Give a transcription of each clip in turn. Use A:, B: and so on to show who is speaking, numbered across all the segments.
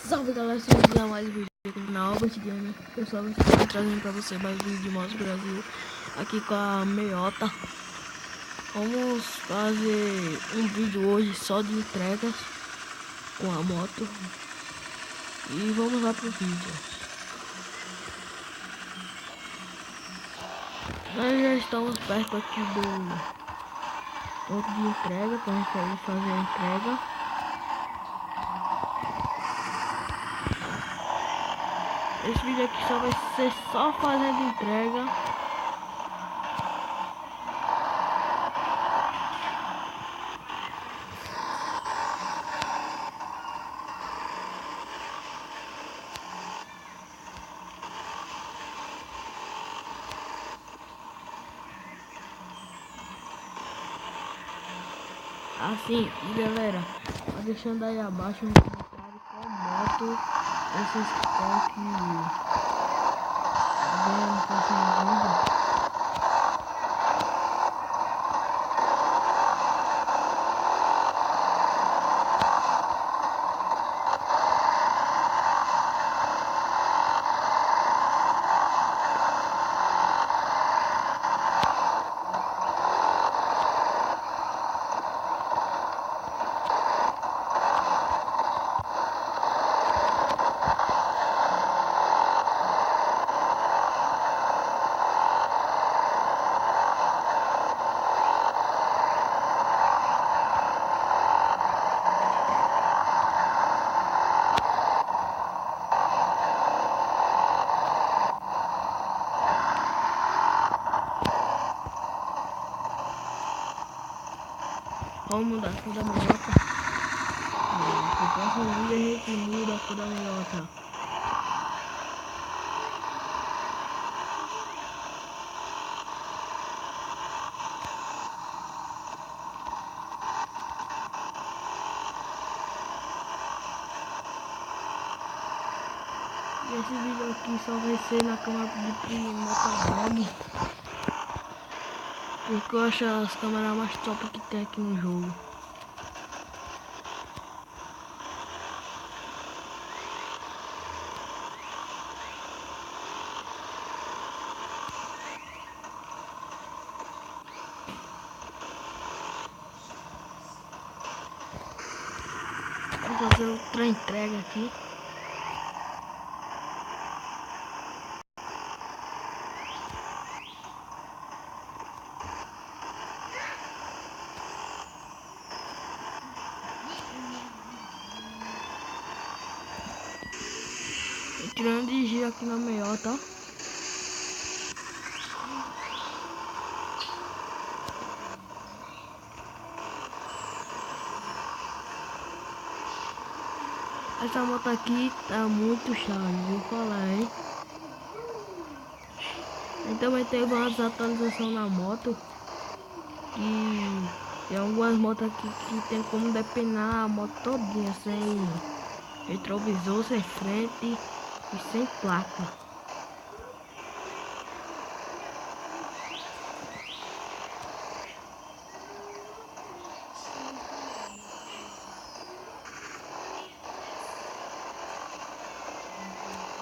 A: Salve galera, sejam a mais um vídeo aqui no canal Albert Gamer. Pessoal, eu estou trazendo pra você mais um vídeo de Motos Brasil aqui com a Meiota. Vamos fazer um vídeo hoje só de entregas com a moto. E vamos lá pro vídeo. Nós já estamos perto aqui do ponto de entrega pra gente ir fazer a entrega. Esse vídeo aqui só vai ser só fazendo entrega. Assim, e galera, tá deixando aí abaixo um comentário qual moto vocês querem que venha no próximo vídeo. Vamos mudar a cor da meiota. No próximo vídeo a gente muda a cor da meiota. E esse vídeo aqui só vai ser na câmera de motovlog, porque eu acho as câmeras mais top que tem aqui no jogo. Vou fazer outra entrega aqui. Tô tirando de giro aqui na meiota, ó. Essa moto aqui tá muito chave, vou falar, hein? Então vai ter umas atualizações na moto. E tem algumas motos aqui que tem como depenar a moto todinha, sem retrovisor, sem frente e sem placa.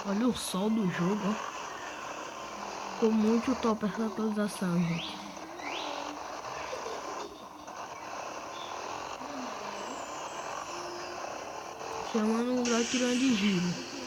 A: Olha o sol do jogo, ó. Ficou muito top essa atualização, gente. Chamando um grau tirando de giro.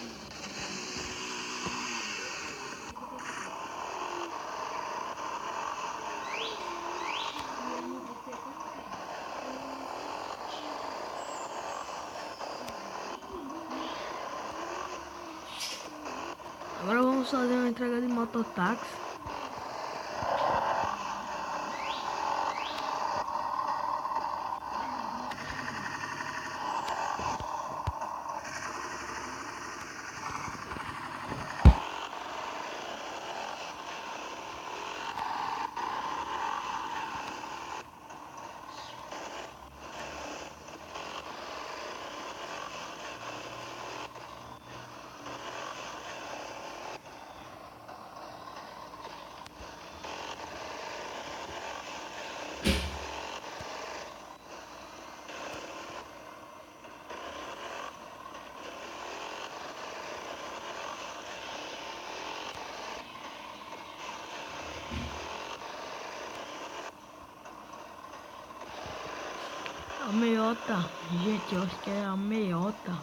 A: Agora vamos fazer uma entrega de mototáxi. meiota. Gente, eu acho que é a meiota.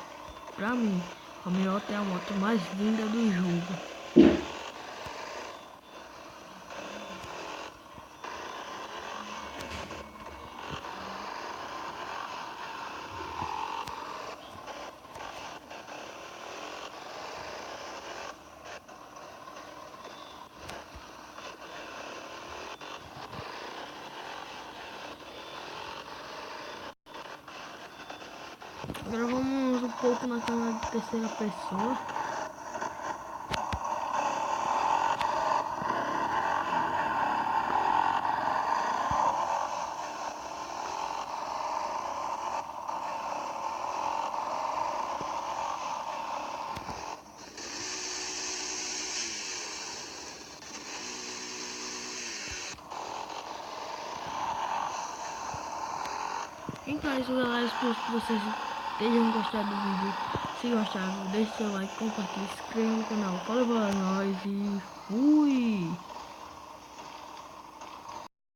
A: Pra mim, a meiota é a moto mais linda do jogo. Agora vamos um pouco na câmera de terceira pessoa. Então é isso, galera. Espero que vocês tenham gostado do vídeo. Se gostaram, deixe seu like, compartilhe, se inscreva no canal. Fala pra nós e fui!